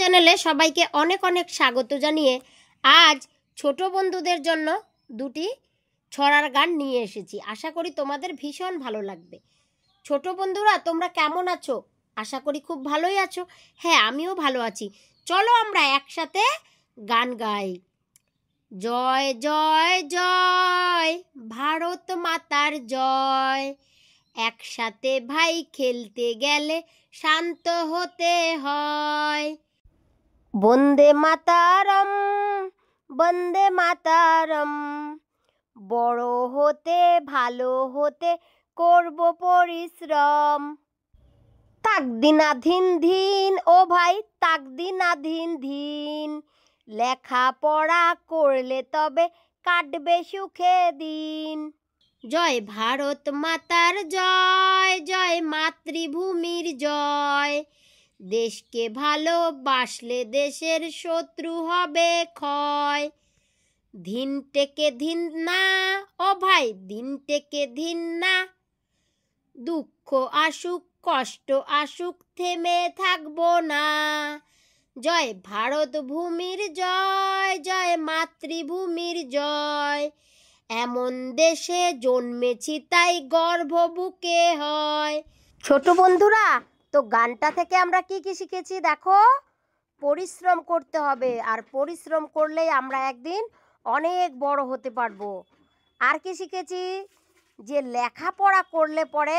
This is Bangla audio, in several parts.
চ্যানেলে সবাইকে অনেক অনেক স্বাগত জানিয়ে আজ ছোট বন্ধুদের জন্য দুটি ছড়ার গান নিয়ে এসেছি। আশা করি তোমাদের ভীষণ ভালো লাগবে। ছোট বন্ধুরা, তোমরা কেমন আছো? আশা করি খুব ভালোই আছো। হ্যাঁ, আমিও ভালো আছি। চলো আমরা একসাথে গান গাই। জয় জয় জয় ভারত মাতার জয়, একসাথে ভাই খেলতে গেলে শান্ত হতে হয়। বন্দে মাতারম বন্দে মাতারম, বড় হতে ভালো হতে করব পরিশ্রম। তাকদিনাধীন ধিন ও ভাই, তাকদিনাধীন ধিন, লেখাপড়া করলে তবে কাটবে সুখে দিন। জয় ভারত মাতার জয়, জয় মাতৃভূমির জয়, দেশকে ভালোবাসলে দেশের শত্রু হবে ক্ষয়। ধিন টেকে ধিন না ও ভাই, দিন টেকে ধিন না, দুঃখ আসুক কষ্ট আসুক থেমে থাকবো না। জয় ভারত ভূমির জয়, জয় মাতৃভূমির জয়, এমন দেশে জন্মেছি তাই গর্ব বুকে হয়। ছোট বন্ধুরা, তো গানটা থেকে আমরা কি কি শিখেছি দেখো। পরিশ্রম করতে হবে, আর পরিশ্রম করলেই আমরা একদিন অনেক বড় হতে পারবো। আর কি শিখেছি? যে লেখাপড়া করলে পরে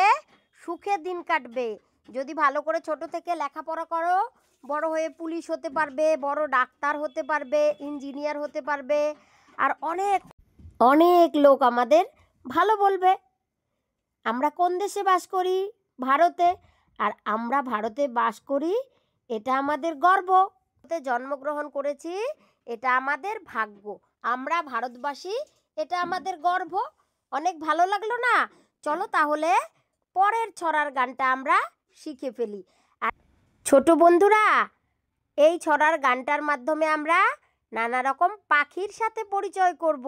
সুখে দিন কাটবে। যদি ভালো করে ছোট থেকে লেখাপড়া করো, বড় হয়ে পুলিশ হতে পারবে, বড় ডাক্তার হতে পারবে, ইঞ্জিনিয়ার হতে পারবে, আর অনেক অনেক লোক আমাদের ভালো বলবে। আমরা কোন দেশে বাস করি? ভারতে। আর আমরা ভারতে বাস করি, এটা আমাদের গর্ব। জন্মগ্রহণ করেছি, এটা আমাদের ভাগ্য। আমরা ভারতবাসী, এটা আমাদের গর্ব। অনেক ভালো লাগলো না? চলো তাহলে পরের ছড়ার গানটা আমরা শিখে ফেলি। আর ছোট বন্ধুরা, এই ছড়ার গানটার মাধ্যমে আমরা নানা রকম পাখির সাথে পরিচয় করব।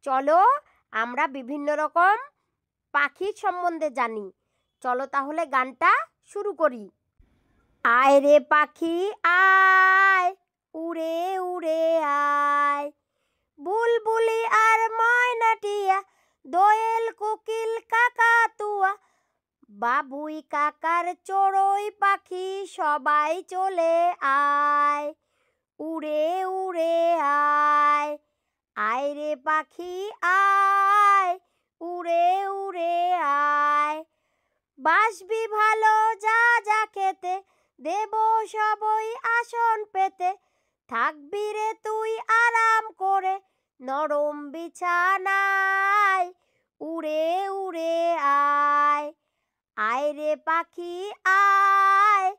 চলো আমরা বিভিন্ন রকম পাখির সম্বন্ধে জানি। চলো তাহলে গানটা শুরু করি। আয় রে পাখি আয়, উড়ে উড়ে আয়, বুলবুলি আর ময়নাটিয়া, দোয়েল কোকিল কাকাতুয়া, বাবুই কাকার চড়ুই পাখি সবাই চলে আয়, উড়ে উড়ে আয়। আয় রে পাখি আয়, উড়ে উড়ে আয়, বাসবি ভালো যা যা খেতে, দেব সবই আসন পেতে, থাকবি রে তুই আরাম করে নরম বিছানায়, উড়ে উড়ে আয়। আয় রে পাখি আয়,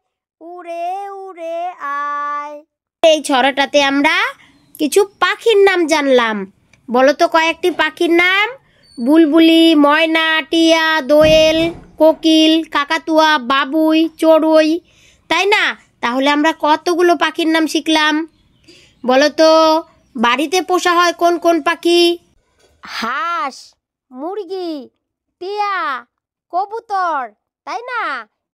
উড়ে উড়ে আয়। এই ছড়াটাতে আমরা কিছু পাখির নাম জানলাম। বলো তো কয়েকটি পাখির নাম? বুলবুলি, ময়না, টিয়া, দোয়েল, কোকিল, কাকাতুয়া, বাবুই, চড়ুই, তাই না? তাহলে আমরা কতগুলো পাখির নাম শিখলাম। বলো তো বাড়িতে পোষা হয় কোন কোন পাখি? হাঁস, মুরগি, টিয়া, কবুতর, তাই না?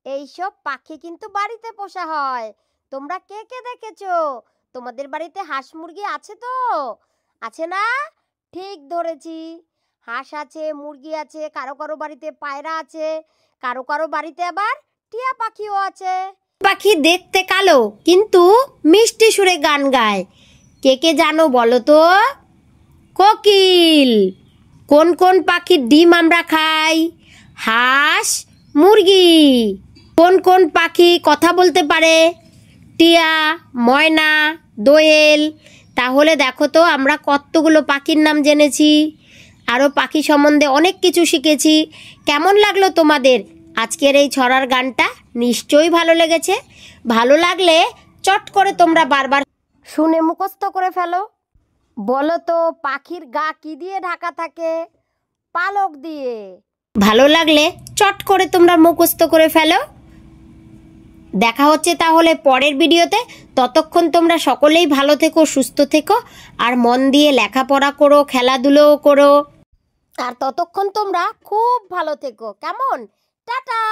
এইসব পাখি কিন্তু বাড়িতে পোষা হয়। তোমরা কে কে দেখেছো? তোমাদের বাড়িতে হাঁস মুরগি আছে তো? আছে না? ঠিক ধরেছি, হাঁস আছে, মুরগি আছে, কারো কারো বাড়িতে পায়রা আছে, কারো কারো বাড়িতে আবার টিয়া পাখিও আছে। পাখি দেখতে কালো কিন্তু মিষ্টি সুরে গান গায়, কে কে জানো বলো তো? কোকিল। কোন কোন পাখির ডিম আমরা খাই? হাঁস, মুরগি। কোন কোন পাখি কথা বলতে পারে? টিয়া, ময়না, দোয়েল। তাহলে দেখো তো আমরা কতগুলো পাখির নাম জেনেছি, আরও পাখি সম্বন্ধে অনেক কিছু শিখেছি। কেমন লাগলো তোমাদের আজকের এই ছড়ার গানটা? নিশ্চয়ই ভালো লেগেছে। ভালো লাগলে চট করে তোমরা বারবার শুনে মুখস্থ করে ফেলো। বলো তো পাখির গা কি দিয়ে ঢাকা থাকে? পালক দিয়ে। ভালো লাগলে চট করে তোমরা মুখস্থ করে ফেলো। দেখা হচ্ছে তাহলে পরের ভিডিওতে। ততক্ষণ তোমরা সকলেই ভালো থেকো, সুস্থ থেকো, আর মন দিয়ে লেখাপড়া করো, খেলাধুলোও করো। আর ততক্ষণ তোমরা খুব ভালো থেকো। কেমন? টাটা।